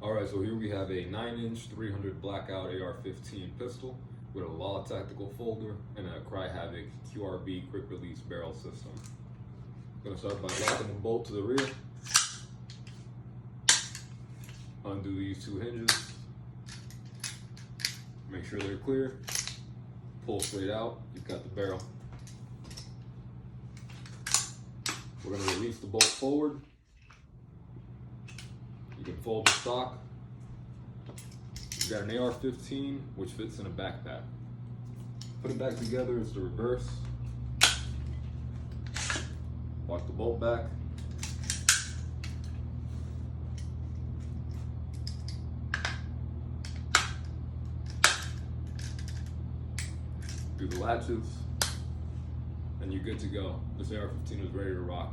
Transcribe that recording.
Alright, so here we have a 9-inch 300 blackout AR15 pistol with a Law Tactical folder and a Cry-Havoc QRB quick release barrel system. I'm going to start by locking the bolt to the rear. Undo these two hinges. Make sure they're clear. Pull straight out. You've got the barrel. We're going to release the bolt forward. You can fold the stock. You've got an AR-15, which fits in a backpack. Put it back together is the reverse. Lock the bolt back. Do the latches, and you're good to go. This AR-15 is ready to rock.